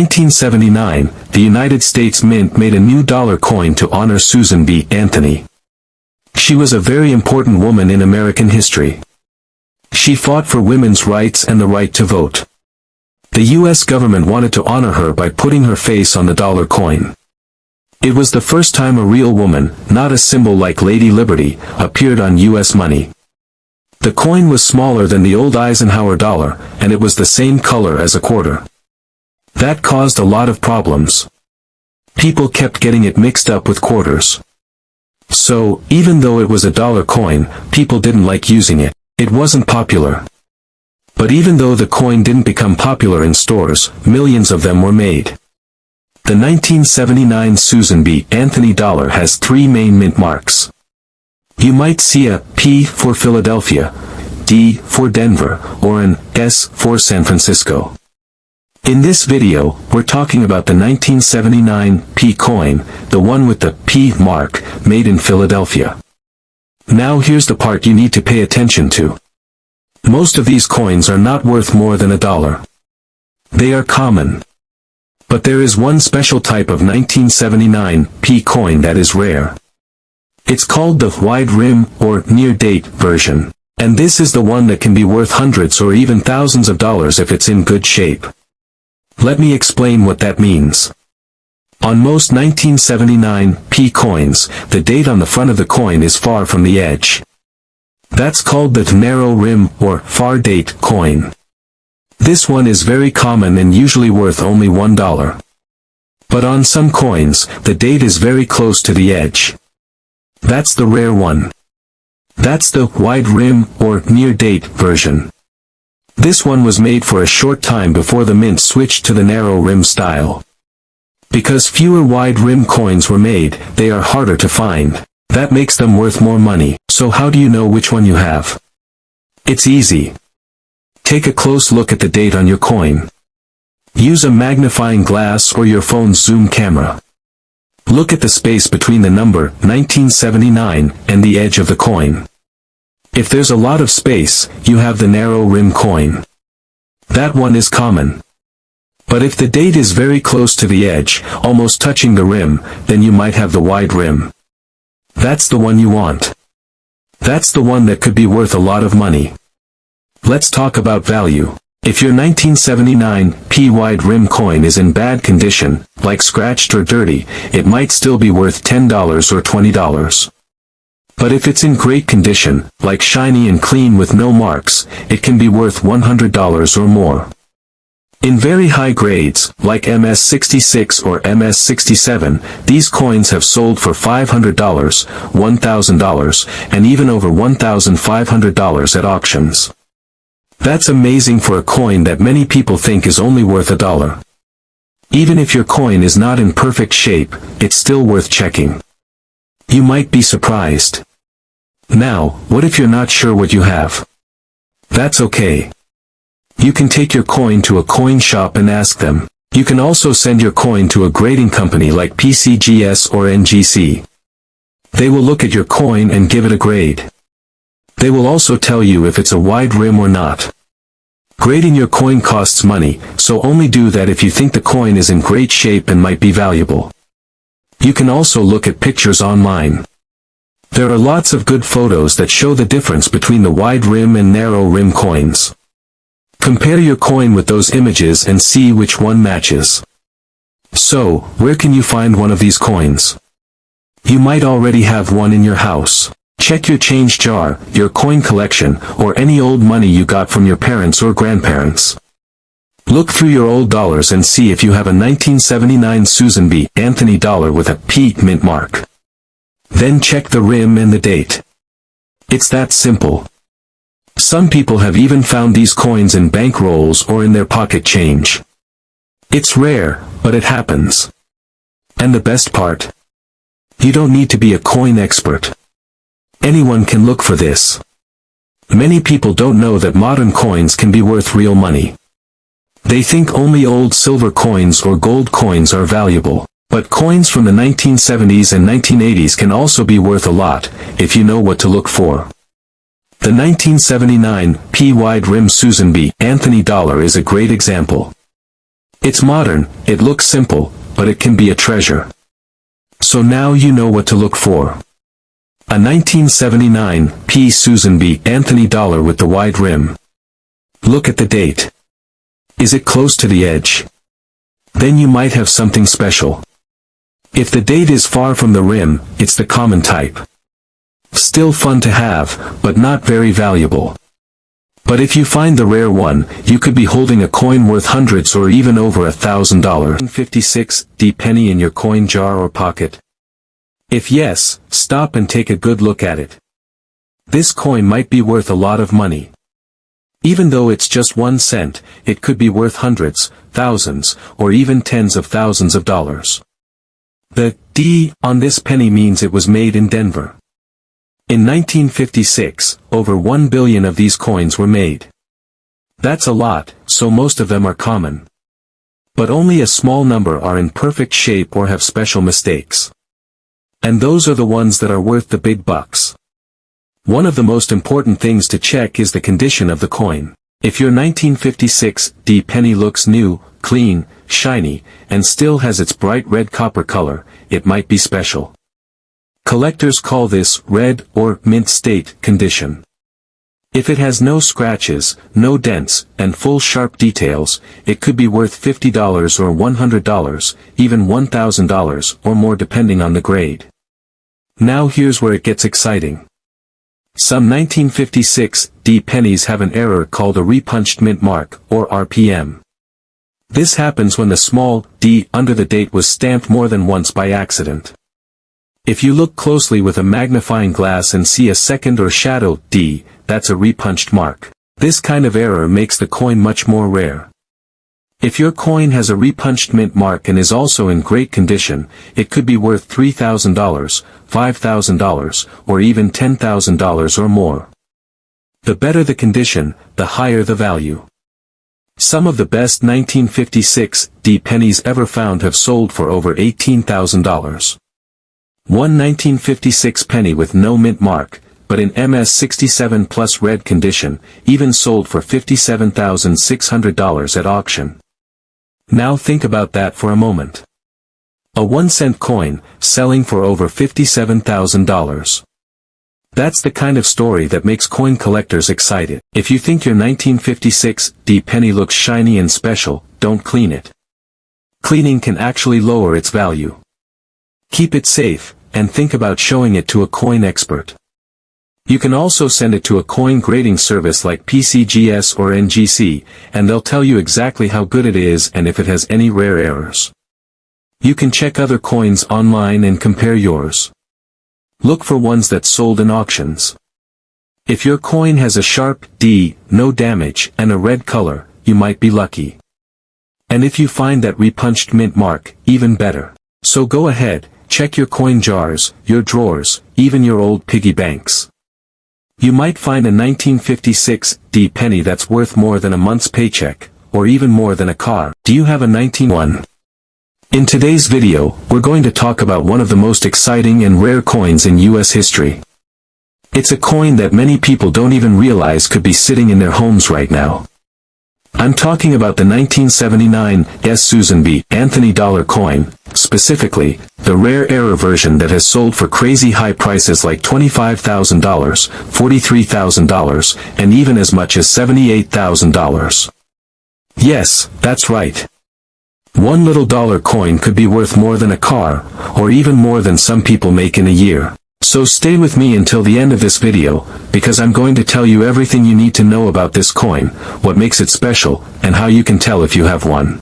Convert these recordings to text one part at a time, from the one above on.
1979, the United States Mint made a new dollar coin to honor Susan B. Anthony. She was a very important woman in American history. She fought for women's rights and the right to vote. The U.S. government wanted to honor her by putting her face on the dollar coin. It was the first time a real woman, not a symbol like Lady Liberty, appeared on U.S. money. The coin was smaller than the old Eisenhower dollar, and it was the same color as a quarter. That caused a lot of problems. People kept getting it mixed up with quarters. So, even though it was a dollar coin, people didn't like using it. It wasn't popular. But even though the coin didn't become popular in stores, millions of them were made. The 1979 Susan B. Anthony dollar has three main mint marks. You might see a P for Philadelphia, D for Denver, or an S for San Francisco. In this video, we're talking about the 1979 P coin, the one with the P mark, made in Philadelphia. Now here's the part you need to pay attention to. Most of these coins are not worth more than $1. They are common. But there is one special type of 1979 P coin that is rare. It's called the wide rim or near date version, and this is the one that can be worth hundreds or even thousands of dollars if it's in good shape. Let me explain what that means. On most 1979 P coins, the date on the front of the coin is far from the edge. That's called the narrow rim or far date coin. This one is very common and usually worth only $1. But on some coins, the date is very close to the edge. That's the rare one. That's the wide rim or near date version. This one was made for a short time before the mint switched to the narrow rim style. Because fewer wide rim coins were made, they are harder to find. That makes them worth more money. So how do you know which one you have? It's easy. Take a close look at the date on your coin. Use a magnifying glass or your phone's zoom camera. Look at the space between the number 1979 and the edge of the coin. If there's a lot of space, you have the narrow rim coin. That one is common. But if the date is very close to the edge, almost touching the rim, then you might have the wide rim. That's the one you want. That's the one that could be worth a lot of money. Let's talk about value. If your 1979 P wide rim coin is in bad condition, like scratched or dirty, it might still be worth $10 or $20. But if it's in great condition, like shiny and clean with no marks, it can be worth $100 or more. In very high grades, like MS-66 or MS-67, these coins have sold for $500, $1,000, and even over $1,500 at auctions. That's amazing for a coin that many people think is only worth $1. Even if your coin is not in perfect shape, it's still worth checking. You might be surprised. Now, what if you're not sure what you have? That's okay. You can take your coin to a coin shop and ask them. You can also send your coin to a grading company like PCGS or NGC. They will look at your coin and give it a grade. They will also tell you if it's a wide rim or not. Grading your coin costs money, so only do that if you think the coin is in great shape and might be valuable. You can also look at pictures online. There are lots of good photos that show the difference between the wide rim and narrow rim coins. Compare your coin with those images and see which one matches. So, where can you find one of these coins? You might already have one in your house. Check your change jar, your coin collection, or any old money you got from your parents or grandparents. Look through your old dollars and see if you have a 1979 Susan B. Anthony dollar with a P mint mark. Then check the rim and the date. It's that simple. Some people have even found these coins in bank rolls or in their pocket change. It's rare, but it happens. And the best part? You don't need to be a coin expert. Anyone can look for this. Many people don't know that modern coins can be worth real money. They think only old silver coins or gold coins are valuable. But coins from the 1970s and 1980s can also be worth a lot, if you know what to look for. The 1979 P wide rim Susan B. Anthony dollar is a great example. It's modern, it looks simple, but it can be a treasure. So now you know what to look for. A 1979 P. Susan B. Anthony dollar with the wide rim. Look at the date. Is it close to the edge? Then you might have something special. If the date is far from the rim, it's the common type. Still fun to have, but not very valuable. But if you find the rare one, you could be holding a coin worth hundreds or even over $1,000. 1956 D penny in your coin jar or pocket? If yes, stop and take a good look at it. This coin might be worth a lot of money. Even though it's just 1 cent, it could be worth hundreds, thousands, or even tens of thousands of dollars. The D on this penny means it was made in Denver. In 1956, over 1 billion of these coins were made. That's a lot, so most of them are common. But only a small number are in perfect shape or have special mistakes. And those are the ones that are worth the big bucks. One of the most important things to check is the condition of the coin. If your 1956 D penny looks new, clean, shiny, and still has its bright red copper color, it might be special. Collectors call this red or mint state condition. If it has no scratches, no dents, and full sharp details, it could be worth $50 or $100, even $1,000 or more depending on the grade. Now here's where it gets exciting. Some 1956 D pennies have an error called a repunched mint mark, or RPM. This happens when the small d under the date was stamped more than once by accident. If you look closely with a magnifying glass and see a second or shadow D, that's a repunched mark. This kind of error makes the coin much more rare. If your coin has a repunched mint mark and is also in great condition, it could be worth $3,000, $5,000, or even $10,000 or more. The better the condition, the higher the value. Some of the best 1956 D pennies ever found have sold for over $18,000. One 1956 penny with no mint mark, but in MS67 plus red condition, even sold for $57,600 at auction. Now think about that for a moment. A 1-cent coin, selling for over $57,000. That's the kind of story that makes coin collectors excited. If you think your 1956 D penny looks shiny and special, don't clean it. Cleaning can actually lower its value. Keep it safe, and think about showing it to a coin expert. You can also send it to a coin grading service like PCGS or NGC, and they'll tell you exactly how good it is and if it has any rare errors. You can check other coins online and compare yours. Look for ones that sold in auctions. If your coin has a sharp D, no damage, and a red color, you might be lucky. And if you find that repunched mint mark, even better. So go ahead, check your coin jars, your drawers, even your old piggy banks. You might find a 1956 D penny that's worth more than a month's paycheck, or even more than a car. Do you have a 1901? In today's video, we're going to talk about one of the most exciting and rare coins in US history. It's a coin that many people don't even realize could be sitting in their homes right now. I'm talking about the 1979 S. Susan B. Anthony dollar coin, specifically, the rare error version that has sold for crazy high prices like $25,000, $43,000, and even as much as $78,000. Yes, that's right. One little dollar coin could be worth more than a car, or even more than some people make in a year. So stay with me until the end of this video, because I'm going to tell you everything you need to know about this coin, what makes it special, and how you can tell if you have one.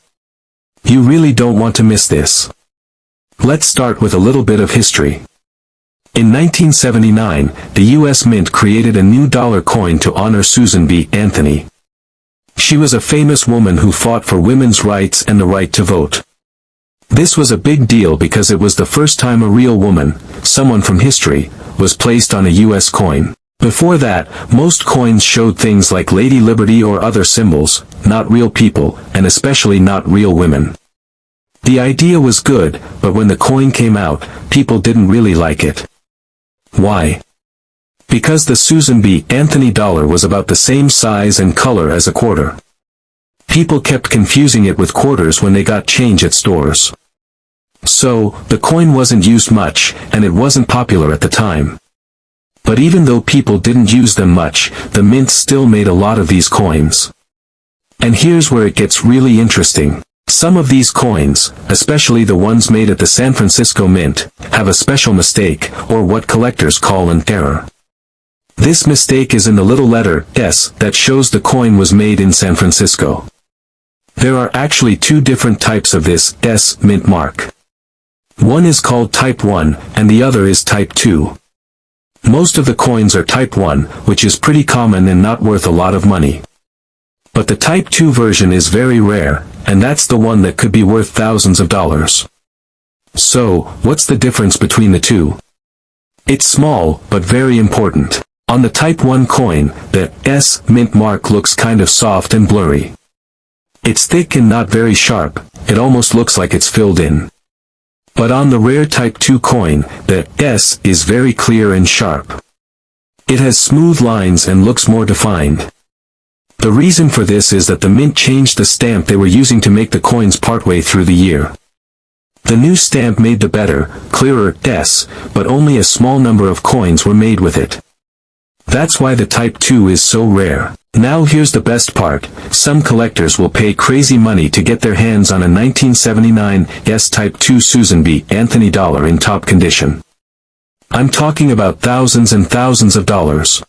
You really don't want to miss this. Let's start with a little bit of history. In 1979, the U.S. Mint created a new dollar coin to honor Susan B. Anthony. She was a famous woman who fought for women's rights and the right to vote. This was a big deal because it was the first time a real woman, someone from history, was placed on a U.S. coin. Before that, most coins showed things like Lady Liberty or other symbols, not real people, and especially not real women. The idea was good, but when the coin came out, people didn't really like it. Why? Because the Susan B. Anthony dollar was about the same size and color as a quarter. People kept confusing it with quarters when they got change at stores. So, the coin wasn't used much, and it wasn't popular at the time. But even though people didn't use them much, the mint still made a lot of these coins. And here's where it gets really interesting. Some of these coins, especially the ones made at the San Francisco Mint, have a special mistake, or what collectors call an error. This mistake is in the little letter S that shows the coin was made in San Francisco. There are actually two different types of this S mint mark. One is called Type 1, and the other is Type 2. Most of the coins are Type 1, which is pretty common and not worth a lot of money. But the Type 2 version is very rare, and that's the one that could be worth thousands of dollars. So, what's the difference between the two? It's small, but very important. On the Type 1 coin, the S mint mark looks kind of soft and blurry. It's thick and not very sharp, it almost looks like it's filled in. But on the rare Type 2 coin, the S is very clear and sharp. It has smooth lines and looks more defined. The reason for this is that the mint changed the stamp they were using to make the coins partway through the year. The new stamp made the better, clearer S, but only a small number of coins were made with it. That's why the Type 2 is so rare. Now here's the best part, some collectors will pay crazy money to get their hands on a 1979 S Type 2 Susan B. Anthony dollar in top condition. I'm talking about thousands and thousands of dollars.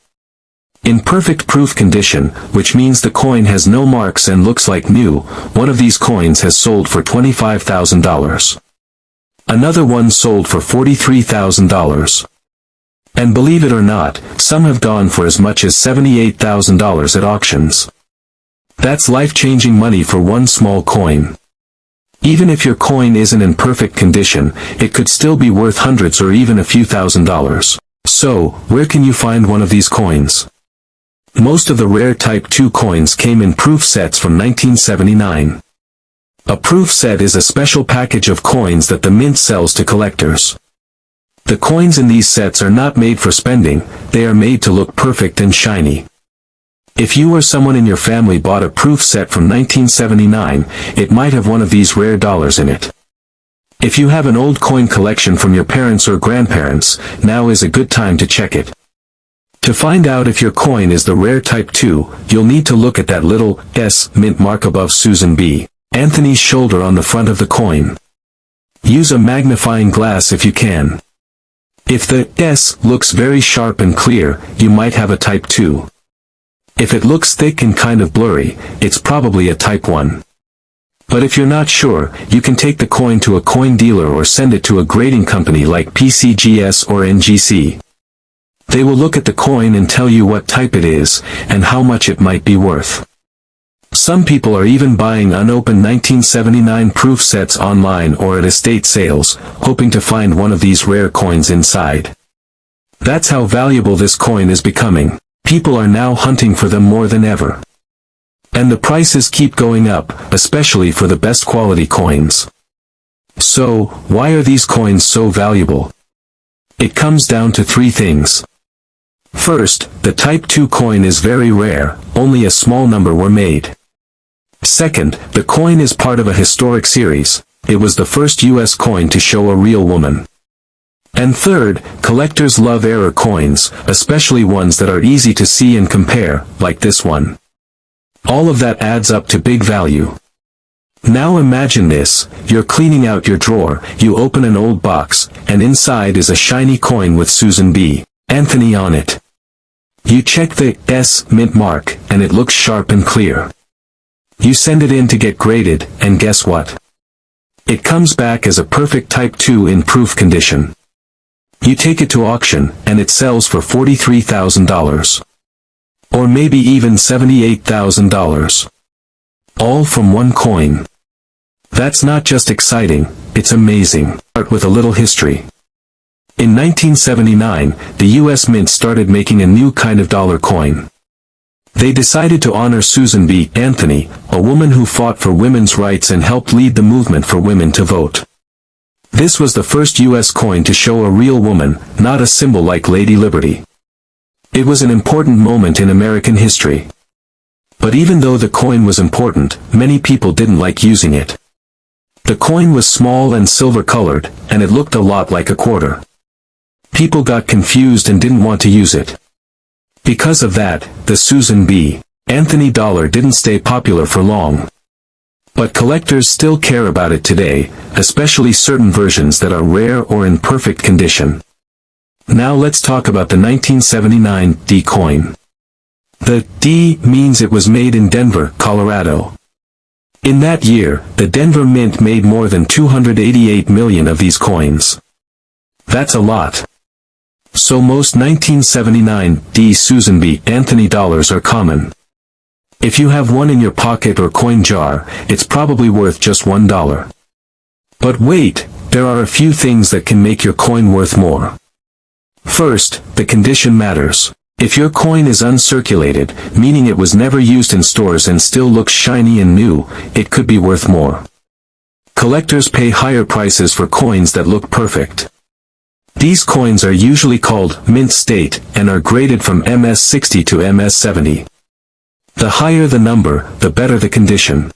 In perfect proof condition, which means the coin has no marks and looks like new, one of these coins has sold for $25,000. Another one sold for $43,000. And believe it or not, some have gone for as much as $78,000 at auctions. That's life-changing money for one small coin. Even if your coin isn't in perfect condition, it could still be worth hundreds or even a few $1,000s. So, where can you find one of these coins? Most of the rare Type 2 coins came in proof sets from 1979. A proof set is a special package of coins that the mint sells to collectors. The coins in these sets are not made for spending, they are made to look perfect and shiny. If you or someone in your family bought a proof set from 1979, it might have one of these rare dollars in it. If you have an old coin collection from your parents or grandparents, now is a good time to check it. To find out if your coin is the rare Type 2, you'll need to look at that little S mint mark above Susan B. Anthony's shoulder on the front of the coin. Use a magnifying glass if you can. If the S looks very sharp and clear, you might have a Type 2. If it looks thick and kind of blurry, it's probably a Type 1. But if you're not sure, you can take the coin to a coin dealer or send it to a grading company like PCGS or NGC. They will look at the coin and tell you what type it is, and how much it might be worth. Some people are even buying unopened 1979 proof sets online or at estate sales, hoping to find one of these rare coins inside. That's how valuable this coin is becoming. People are now hunting for them more than ever. And the prices keep going up, especially for the best quality coins. So, why are these coins so valuable? It comes down to three things. First, the Type 2 coin is very rare, only a small number were made. Second, the coin is part of a historic series, it was the first US coin to show a real woman. And third, collectors love error coins, especially ones that are easy to see and compare, like this one. All of that adds up to big value. Now imagine this, you're cleaning out your drawer, you open an old box, and inside is a shiny coin with Susan B. Anthony on it. You check the S mint mark, and it looks sharp and clear. You send it in to get graded, and guess what? It comes back as a perfect Type 2 in proof condition. You take it to auction, and it sells for $43,000. Or maybe even $78,000. All from one coin. That's not just exciting, it's amazing. Start with a little history. In 1979, the US Mint started making a new kind of dollar coin. They decided to honor Susan B. Anthony, a woman who fought for women's rights and helped lead the movement for women to vote. This was the first US coin to show a real woman, not a symbol like Lady Liberty. It was an important moment in American history. But even though the coin was important, many people didn't like using it. The coin was small and silver-colored, and it looked a lot like a quarter. People got confused and didn't want to use it. Because of that, the Susan B. Anthony dollar didn't stay popular for long. But collectors still care about it today, especially certain versions that are rare or in perfect condition. Now let's talk about the 1979 D coin. The D means it was made in Denver, Colorado. In that year, the Denver Mint made more than 288 million of these coins. That's a lot. So most 1979 D Susan B. Anthony dollars are common. If you have one in your pocket or coin jar, it's probably worth just $1. But wait, there are a few things that can make your coin worth more. First, the condition matters. If your coin is uncirculated, meaning it was never used in stores and still looks shiny and new, it could be worth more. Collectors pay higher prices for coins that look perfect. These coins are usually called mint state and are graded from MS60 to MS70. The higher the number, the better the condition.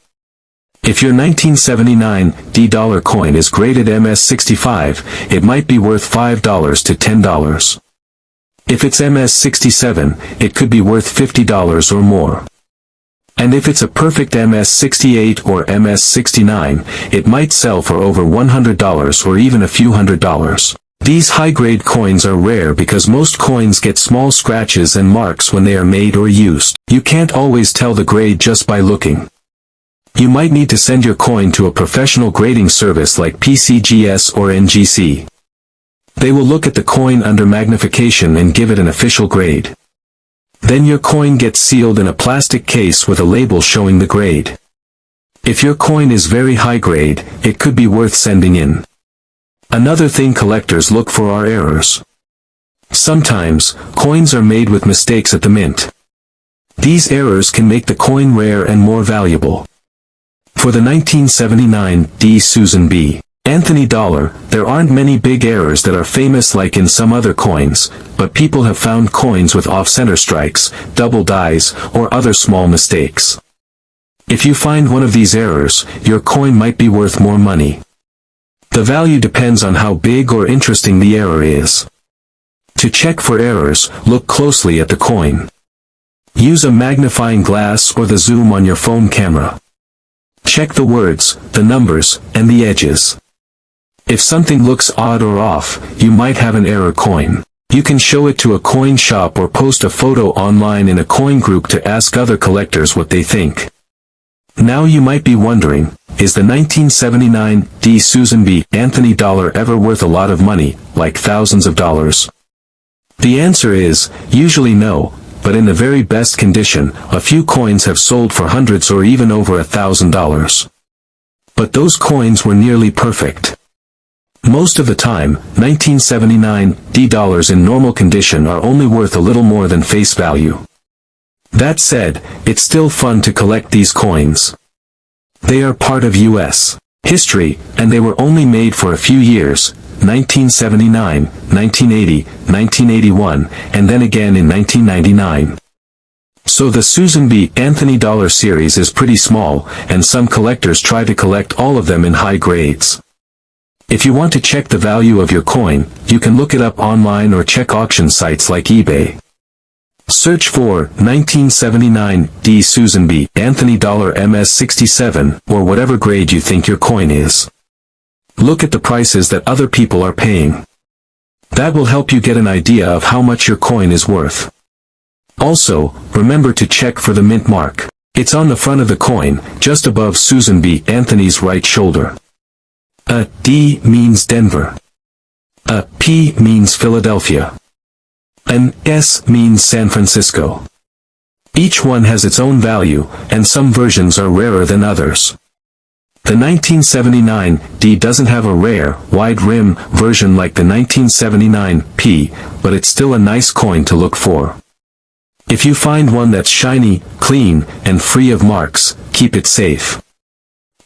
If your 1979 D dollar coin is graded MS65, it might be worth $5 to $10. If it's MS67, it could be worth $50 or more. And if it's a perfect MS68 or MS69, it might sell for over $100 or even a few $100s. These high-grade coins are rare because most coins get small scratches and marks when they are made or used. You can't always tell the grade just by looking. You might need to send your coin to a professional grading service like PCGS or NGC. They will look at the coin under magnification and give it an official grade. Then your coin gets sealed in a plastic case with a label showing the grade. If your coin is very high grade, it could be worth sending in. Another thing collectors look for are errors. Sometimes, coins are made with mistakes at the mint. These errors can make the coin rare and more valuable. For the 1979 D Susan B. Anthony dollar, there aren't many big errors that are famous like in some other coins, but people have found coins with off-center strikes, double dies, or other small mistakes. If you find one of these errors, your coin might be worth more money. The value depends on how big or interesting the error is. To check for errors, look closely at the coin. Use a magnifying glass or the zoom on your phone camera. Check the words, the numbers, and the edges. If something looks odd or off, you might have an error coin. You can show it to a coin shop or post a photo online in a coin group to ask other collectors what they think. Now you might be wondering, is the 1979 D Susan B. Anthony dollar ever worth a lot of money, like thousands of dollars? The answer is, usually no, but in the very best condition, a few coins have sold for hundreds or even over $1,000. But those coins were nearly perfect. Most of the time, 1979 D dollars in normal condition are only worth a little more than face value. That said, it's still fun to collect these coins. They are part of U.S. history, and they were only made for a few years, 1979, 1980, 1981, and then again in 1999. So the Susan B. Anthony dollar series is pretty small, and some collectors try to collect all of them in high grades. If you want to check the value of your coin, you can look it up online or check auction sites like eBay. Search for 1979 D Susan B. Anthony dollar MS67 or whatever grade you think your coin is. Look at the prices that other people are paying. That will help you get an idea of how much your coin is worth. Also, remember to check for the mint mark. It's on the front of the coin, just above Susan B. Anthony's right shoulder. A D means Denver. A P means Philadelphia. An S means San Francisco. Each one has its own value, and some versions are rarer than others. The 1979 D doesn't have a rare, wide rim version like the 1979 P, but it's still a nice coin to look for. If you find one that's shiny, clean, and free of marks, keep it safe.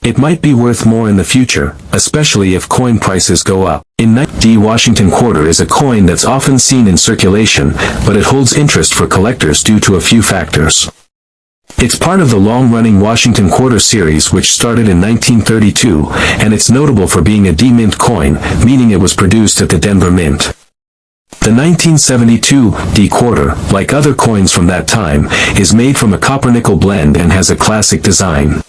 It might be worth more in the future, especially if coin prices go up. In 19 D Washington quarter is a coin that's often seen in circulation, but it holds interest for collectors due to a few factors. It's part of the long-running Washington Quarter series which started in 1932, and it's notable for being a D-mint coin, meaning it was produced at the Denver Mint. The 1972 D quarter, like other coins from that time, is made from a copper-nickel blend and has a classic design.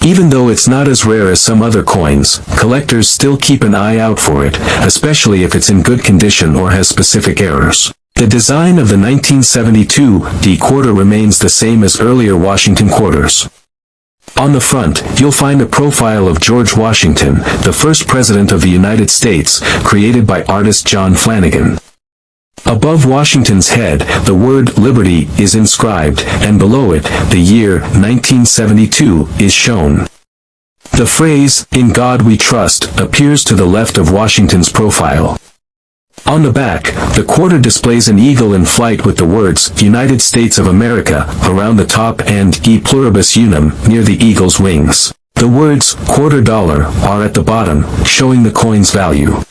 Even though it's not as rare as some other coins, collectors still keep an eye out for it, especially if it's in good condition or has specific errors. The design of the 1972 D quarter remains the same as earlier Washington quarters. On the front, you'll find a profile of George Washington, the first President of the United States, created by artist John Flanagan. Above Washington's head, the word Liberty is inscribed, and below it, the year 1972 is shown. The phrase, "In God We Trust," appears to the left of Washington's profile. On the back, the quarter displays an eagle in flight with the words, "United States of America," around the top and "E pluribus unum" near the eagle's wings. The words, "quarter dollar," are at the bottom, showing the coin's value.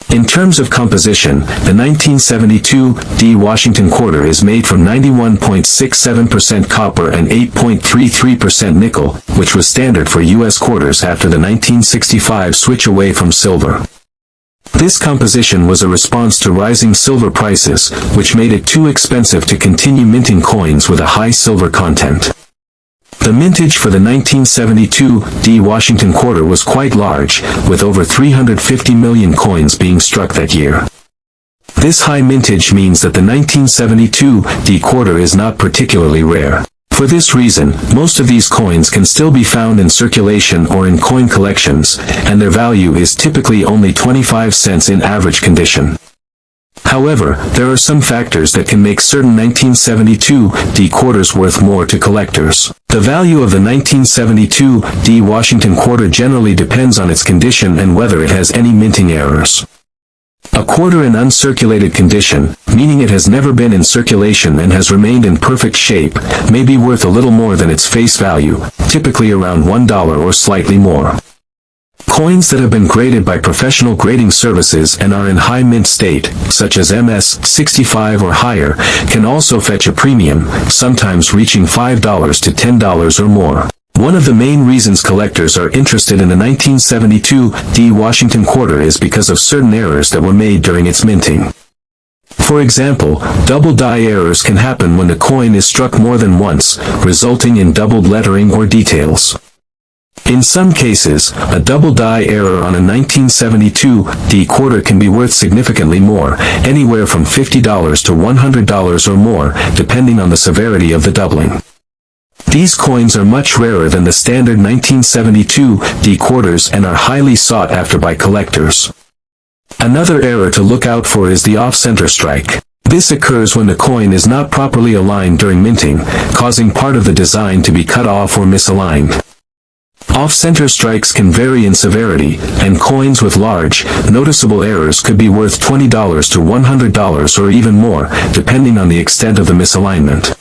In terms of composition, the 1972 D Washington quarter is made from 91.67% copper and 8.33% nickel, which was standard for U.S. quarters after the 1965 switch away from silver. This composition was a response to rising silver prices, which made it too expensive to continue minting coins with a high silver content. The mintage for the 1972 D Washington quarter was quite large, with over 350 million coins being struck that year. This high mintage means that the 1972 D quarter is not particularly rare. For this reason, most of these coins can still be found in circulation or in coin collections, and their value is typically only 25 cents in average condition. However, there are some factors that can make certain 1972 D quarters worth more to collectors. The value of the 1972 D Washington quarter generally depends on its condition and whether it has any minting errors. A quarter in uncirculated condition, meaning it has never been in circulation and has remained in perfect shape, may be worth a little more than its face value, typically around $1 or slightly more. Coins that have been graded by professional grading services and are in high mint state, such as MS-65 or higher, can also fetch a premium, sometimes reaching $5 to $10 or more. One of the main reasons collectors are interested in the 1972 D Washington quarter is because of certain errors that were made during its minting. For example, double die errors can happen when the coin is struck more than once, resulting in doubled lettering or details. In some cases, a double die error on a 1972 D quarter can be worth significantly more, anywhere from $50 to $100 or more, depending on the severity of the doubling. These coins are much rarer than the standard 1972 D quarters and are highly sought after by collectors. Another error to look out for is the off-center strike. This occurs when the coin is not properly aligned during minting, causing part of the design to be cut off or misaligned. Off-center strikes can vary in severity, and coins with large, noticeable errors could be worth $20 to $100 or even more, depending on the extent of the misalignment.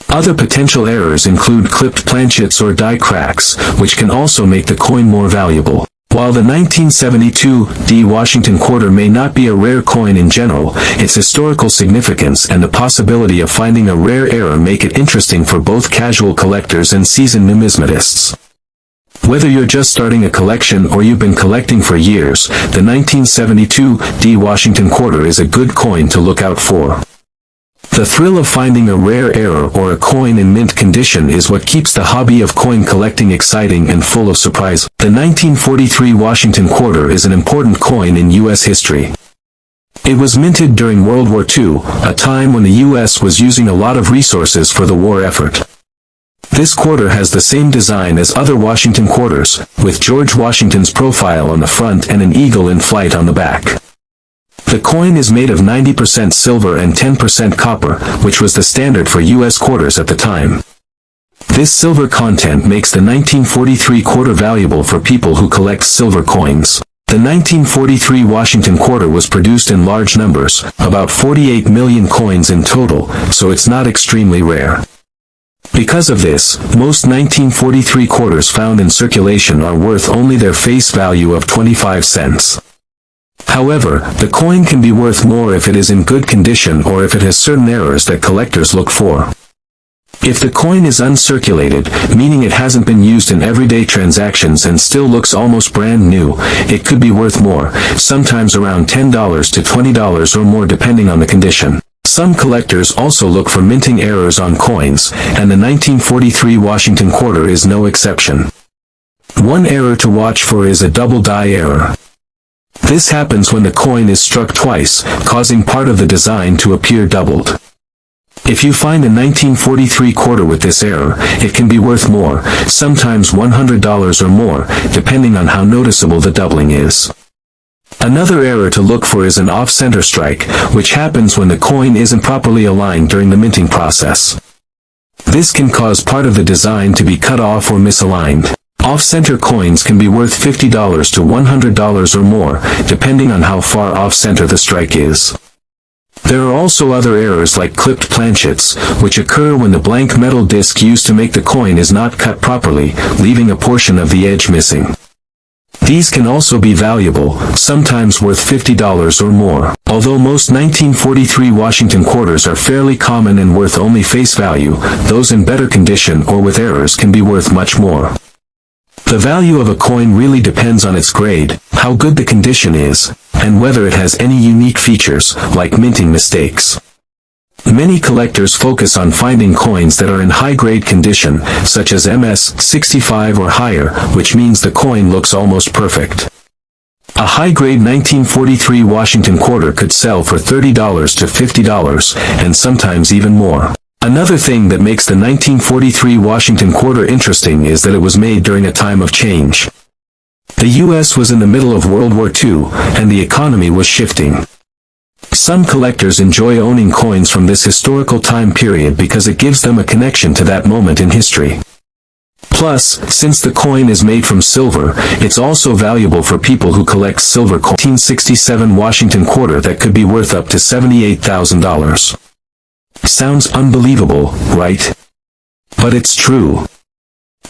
Other potential errors include clipped planchets or die cracks, which can also make the coin more valuable. While the 1972 D Washington quarter may not be a rare coin in general, its historical significance and the possibility of finding a rare error make it interesting for both casual collectors and seasoned numismatists. Whether you're just starting a collection or you've been collecting for years, the 1972 D Washington quarter is a good coin to look out for. The thrill of finding a rare error or a coin in mint condition is what keeps the hobby of coin collecting exciting and full of surprise. The 1943 Washington quarter is an important coin in U.S. history. It was minted during World War II, a time when the U.S. was using a lot of resources for the war effort. This quarter has the same design as other Washington quarters, with George Washington's profile on the front and an eagle in flight on the back. The coin is made of 90% silver and 10% copper, which was the standard for U.S. quarters at the time. This silver content makes the 1943 quarter valuable for people who collect silver coins. The 1943 Washington quarter was produced in large numbers, about 48 million coins in total, so it's not extremely rare. Because of this, most 1943 quarters found in circulation are worth only their face value of 25 cents. However, the coin can be worth more if it is in good condition or if it has certain errors that collectors look for. If the coin is uncirculated, meaning it hasn't been used in everyday transactions and still looks almost brand new, it could be worth more, sometimes around $10 to $20 or more depending on the condition. Some collectors also look for minting errors on coins, and the 1943 Washington quarter is no exception. One error to watch for is a double die error. This happens when the coin is struck twice, causing part of the design to appear doubled. If you find a 1943 quarter with this error, it can be worth more, sometimes $100 or more, depending on how noticeable the doubling is. Another error to look for is an off-center strike, which happens when the coin isn't properly aligned during the minting process. This can cause part of the design to be cut off or misaligned. Off-center coins can be worth $50 to $100 or more, depending on how far off-center the strike is. There are also other errors like clipped planchets, which occur when the blank metal disc used to make the coin is not cut properly, leaving a portion of the edge missing. These can also be valuable, sometimes worth $50 or more. Although most 1943 Washington quarters are fairly common and worth only face value, those in better condition or with errors can be worth much more. The value of a coin really depends on its grade, how good the condition is, and whether it has any unique features, like minting mistakes. Many collectors focus on finding coins that are in high-grade condition, such as MS-65 or higher, which means the coin looks almost perfect. A high-grade 1943 Washington quarter could sell for $30 to $50, and sometimes even more. Another thing that makes the 1943 Washington quarter interesting is that it was made during a time of change. The U.S. was in the middle of World War II, and the economy was shifting. Some collectors enjoy owning coins from this historical time period because it gives them a connection to that moment in history. Plus, since the coin is made from silver, it's also valuable for people who collect silver coins. 1967 Washington quarter that could be worth up to $78,000. Sounds unbelievable, right? But it's true.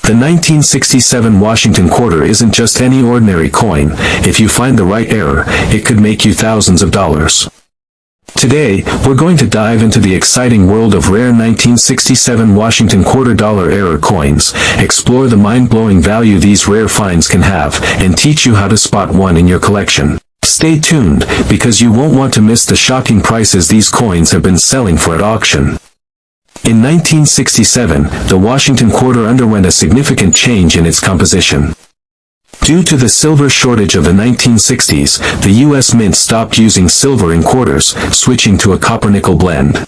The 1967 Washington quarter isn't just any ordinary coin. If you find the right error, it could make you thousands of dollars. Today, we're going to dive into the exciting world of rare 1967 Washington quarter dollar error coins, explore the mind-blowing value these rare finds can have, and teach you how to spot one in your collection. Stay tuned, because you won't want to miss the shocking prices these coins have been selling for at auction. In 1967, the Washington quarter underwent a significant change in its composition. Due to the silver shortage of the 1960s, the U.S. Mint stopped using silver in quarters, switching to a copper-nickel blend.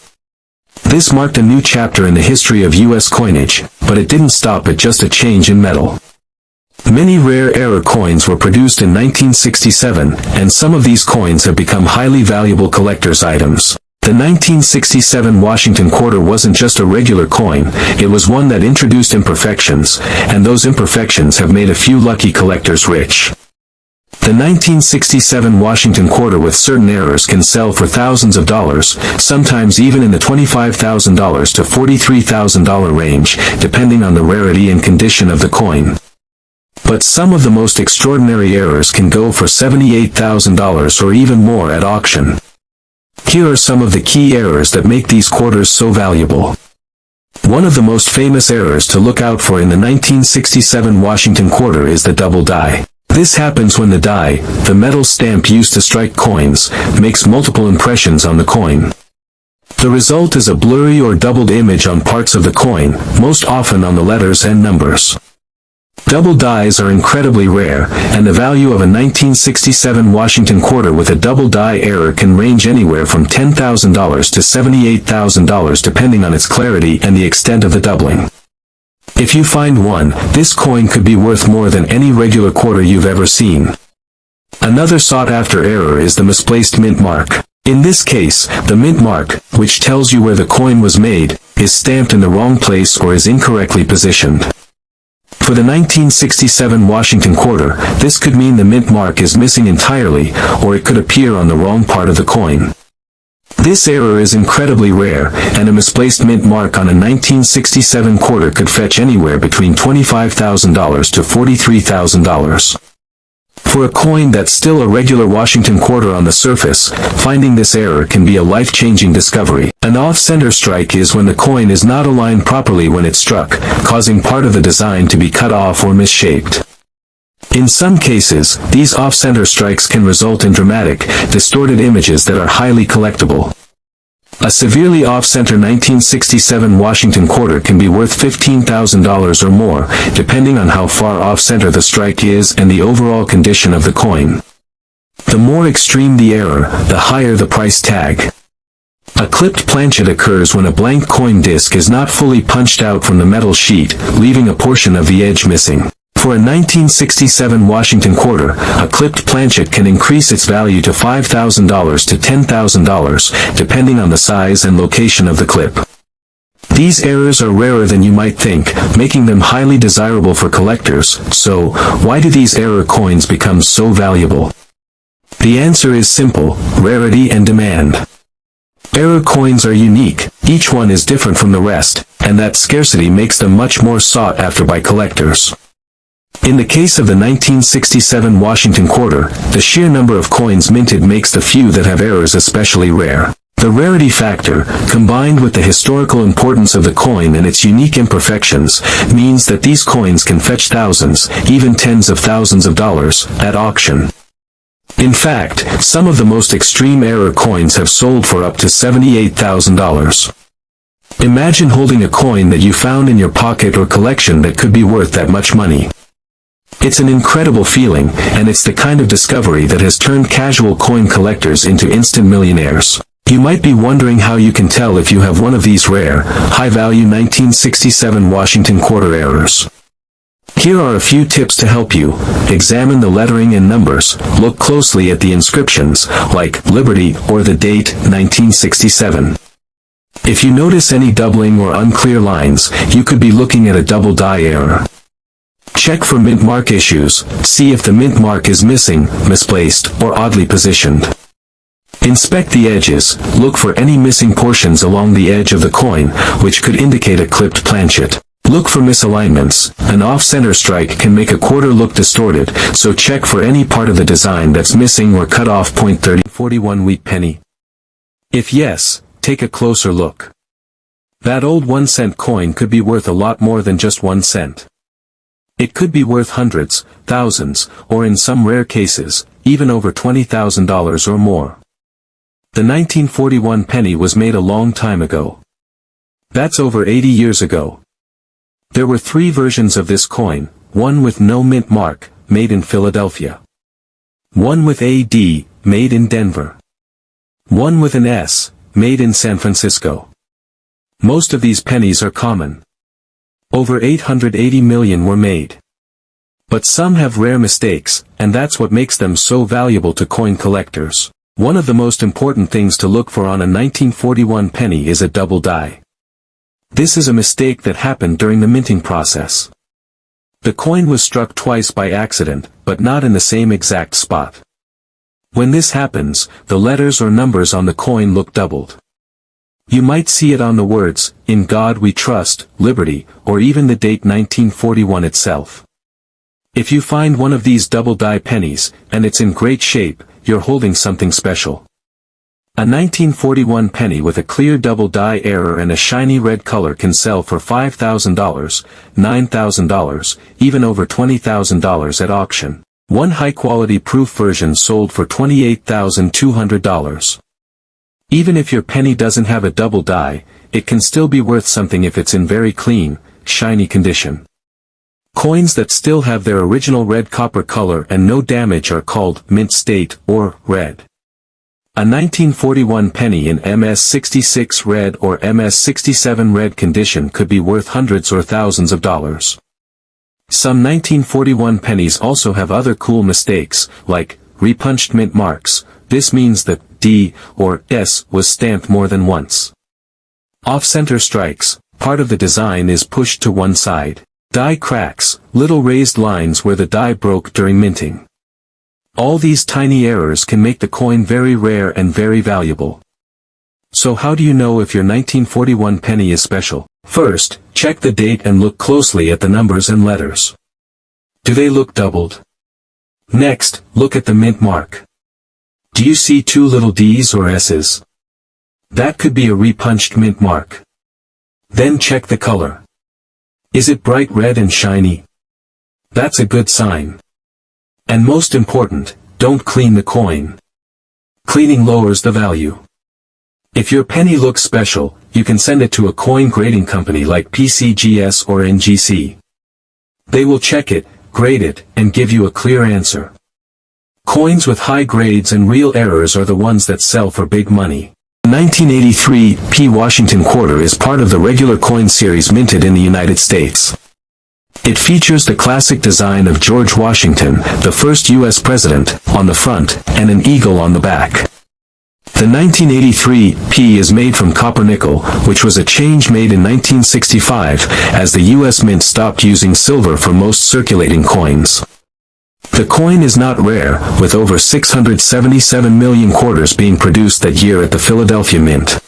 This marked a new chapter in the history of U.S. coinage, but it didn't stop at just a change in metal. Many rare error coins were produced in 1967, and some of these coins have become highly valuable collector's items. The 1967 Washington quarter wasn't just a regular coin, it was one that introduced imperfections, and those imperfections have made a few lucky collectors rich. The 1967 Washington quarter with certain errors can sell for thousands of dollars, sometimes even in the $25,000 to $43,000 range, depending on the rarity and condition of the coin. But some of the most extraordinary errors can go for $78,000 or even more at auction. Here are some of the key errors that make these quarters so valuable. One of the most famous errors to look out for in the 1967 Washington quarter is the double die. This happens when the die, the metal stamp used to strike coins, makes multiple impressions on the coin. The result is a blurry or doubled image on parts of the coin, most often on the letters and numbers. Double dies are incredibly rare, and the value of a 1967 Washington quarter with a double die error can range anywhere from $10,000 to $78,000 depending on its clarity and the extent of the doubling. If you find one, this coin could be worth more than any regular quarter you've ever seen. Another sought-after error is the misplaced mint mark. In this case, the mint mark, which tells you where the coin was made, is stamped in the wrong place or is incorrectly positioned. For the 1967 Washington quarter, this could mean the mint mark is missing entirely, or it could appear on the wrong part of the coin. This error is incredibly rare, and a misplaced mint mark on a 1967 quarter could fetch anywhere between $25,000 to $43,000. For a coin that's still a regular Washington quarter on the surface, finding this error can be a life-changing discovery. An off-center strike is when the coin is not aligned properly when it's struck, causing part of the design to be cut off or misshaped. In some cases, these off-center strikes can result in dramatic, distorted images that are highly collectible. A severely off-center 1967 Washington quarter can be worth $15,000 or more, depending on how far off-center the strike is and the overall condition of the coin. The more extreme the error, the higher the price tag. A clipped planchet occurs when a blank coin disc is not fully punched out from the metal sheet, leaving a portion of the edge missing. For a 1967 Washington quarter, a clipped planchet can increase its value to $5,000 to $10,000, depending on the size and location of the clip. These errors are rarer than you might think, making them highly desirable for collectors. So, why do these error coins become so valuable? The answer is simple: rarity and demand. Error coins are unique, each one is different from the rest, and that scarcity makes them much more sought after by collectors. In the case of the 1967 Washington quarter, the sheer number of coins minted makes the few that have errors especially rare. The rarity factor, combined with the historical importance of the coin and its unique imperfections, means that these coins can fetch thousands, even tens of thousands of dollars, at auction. In fact, some of the most extreme error coins have sold for up to $78,000. Imagine holding a coin that you found in your pocket or collection that could be worth that much money. It's an incredible feeling, and it's the kind of discovery that has turned casual coin collectors into instant millionaires. You might be wondering how you can tell if you have one of these rare, high-value 1967 Washington quarter errors. Here are a few tips to help you. Examine the lettering and numbers. Look closely at the inscriptions, like Liberty or the date 1967. If you notice any doubling or unclear lines, you could be looking at a double die error. Check for mint mark issues. See if the mint mark is missing, misplaced, or oddly positioned. Inspect the edges. Look for any missing portions along the edge of the coin, which could indicate a clipped planchet. Look for misalignments. An off-center strike can make a quarter look distorted, so check for any part of the design that's missing or cut off. 3041 wheat penny. If yes, take a closer look. That old 1-cent coin could be worth a lot more than just 1 cent. It could be worth hundreds, thousands, or in some rare cases, even over $20,000 or more. The 1941 penny was made a long time ago. That's over 80 years ago. There were 3 versions of this coin, one with no mint mark, made in Philadelphia. One with AD, made in Denver. One with an S, made in San Francisco. Most of these pennies are common. Over 880 million were made. But some have rare mistakes, and that's what makes them so valuable to coin collectors. One of the most important things to look for on a 1941 penny is a double die. This is a mistake that happened during the minting process. The coin was struck twice by accident, but not in the same exact spot. When this happens, the letters or numbers on the coin look doubled. You might see it on the words, "In God We Trust," "Liberty," or even the date 1941 itself. If you find one of these double die pennies, and it's in great shape, you're holding something special. A 1941 penny with a clear double die error and a shiny red color can sell for $5,000, $9,000, even over $20,000 at auction. One high-quality proof version sold for $28,200. Even if your penny doesn't have a double die, it can still be worth something if it's in very clean, shiny condition. Coins that still have their original red copper color and no damage are called mint state or red. A 1941 penny in MS-66 red or MS-67 red condition could be worth hundreds or thousands of dollars. Some 1941 pennies also have other cool mistakes, like repunched mint marks. This means that D or S was stamped more than once. Off-center strikes. Part of the design is pushed to one side. Die cracks, little raised lines where the die broke during minting. All these tiny errors can make the coin very rare and very valuable. So how do you know if your 1941 penny is special? First, check the date and look closely at the numbers and letters. Do they look doubled? Next, look at the mint mark. Do you see two little D's or S's? That could be a repunched mint mark. Then check the color. Is it bright red and shiny? That's a good sign. And most important, don't clean the coin. Cleaning lowers the value. If your penny looks special, you can send it to a coin grading company like PCGS or NGC. They will check it, grade it, and give you a clear answer. Coins with high grades and real errors are the ones that sell for big money. The 1983 P. Washington quarter is part of the regular coin series minted in the United States. It features the classic design of George Washington, the first U.S. president, on the front, and an eagle on the back. The 1983 P is made from copper nickel, which was a change made in 1965, as the U.S. Mint stopped using silver for most circulating coins. The coin is not rare, with over 677 million quarters being produced that year at the Philadelphia Mint.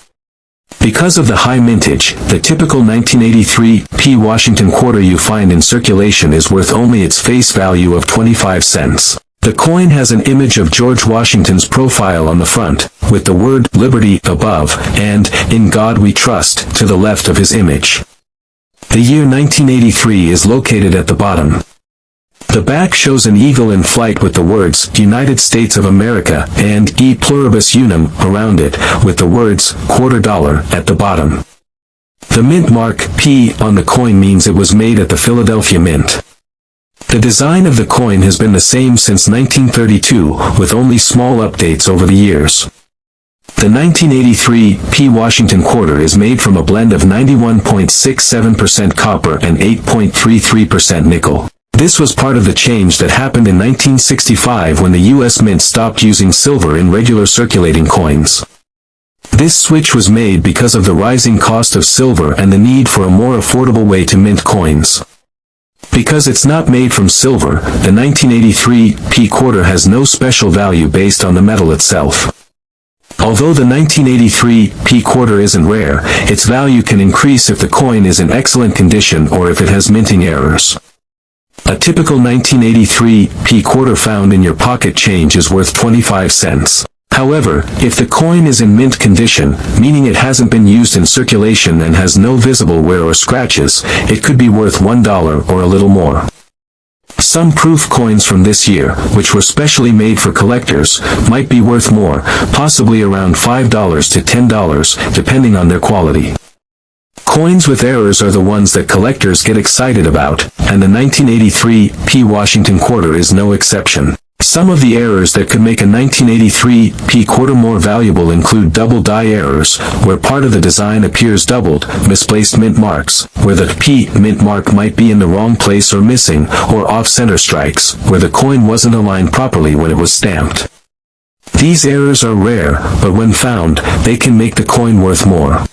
Because of the high mintage, the typical 1983 P. Washington quarter you find in circulation is worth only its face value of 25 cents. The coin has an image of George Washington's profile on the front, with the word "Liberty" above, and "In God We Trust" to the left of his image. The year 1983 is located at the bottom. The back shows an eagle in flight with the words "United States of America" and "E Pluribus Unum" around it, with the words $quarter at the bottom. The mint mark P on the coin means it was made at the Philadelphia Mint. The design of the coin has been the same since 1932, with only small updates over the years. The 1983 P. Washington quarter is made from a blend of 91.67% copper and 8.33% nickel. This was part of the change that happened in 1965 when the U.S. Mint stopped using silver in regular circulating coins. This switch was made because of the rising cost of silver and the need for a more affordable way to mint coins. Because it's not made from silver, the 1983 P quarter has no special value based on the metal itself. Although the 1983 P quarter isn't rare, its value can increase if the coin is in excellent condition or if it has minting errors. A typical 1983 P quarter found in your pocket change is worth 25 cents. However, if the coin is in mint condition, meaning it hasn't been used in circulation and has no visible wear or scratches, it could be worth $1 or a little more. Some proof coins from this year, which were specially made for collectors, might be worth more, possibly around $5 to $10, depending on their quality. Coins with errors are the ones that collectors get excited about, and the 1983 P. Washington quarter is no exception. Some of the errors that could make a 1983 P quarter more valuable include double die errors, where part of the design appears doubled, misplaced mint marks, where the P mint mark might be in the wrong place or missing, or off-center strikes, where the coin wasn't aligned properly when it was stamped. These errors are rare, but when found, they can make the coin worth more.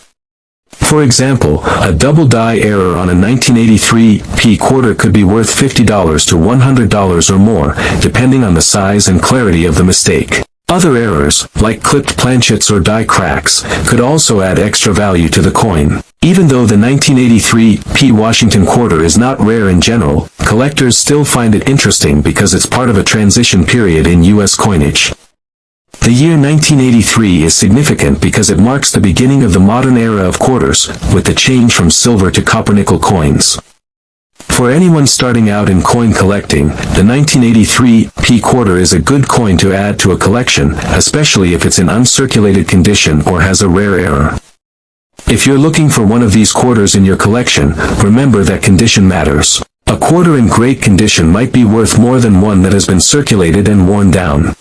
For example, a double die error on a 1983 P quarter could be worth $50 to $100 or more, depending on the size and clarity of the mistake. Other errors, like clipped planchets or die cracks, could also add extra value to the coin. Even though the 1983 P. Washington quarter is not rare in general, collectors still find it interesting because it's part of a transition period in U.S. coinage. The year 1983 is significant because it marks the beginning of the modern era of quarters, with the change from silver to copper-nickel coins. For anyone starting out in coin collecting, the 1983 P quarter is a good coin to add to a collection, especially if it's in uncirculated condition or has a rare error. If you're looking for one of these quarters in your collection, remember that condition matters. A quarter in great condition might be worth more than one that has been circulated and worn down.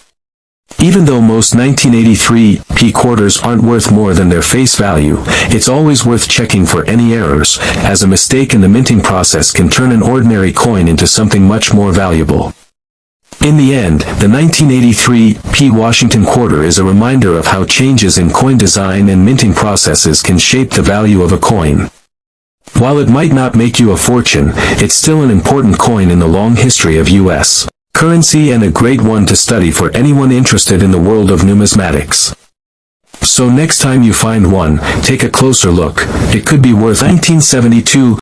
Even though most 1983 P quarters aren't worth more than their face value, it's always worth checking for any errors, as a mistake in the minting process can turn an ordinary coin into something much more valuable. In the end, the 1983 P Washington quarter is a reminder of how changes in coin design and minting processes can shape the value of a coin. While it might not make you a fortune, it's still an important coin in the long history of U.S. currency and a great one to study for anyone interested in the world of numismatics. So next time you find one, take a closer look. It could be worth 1972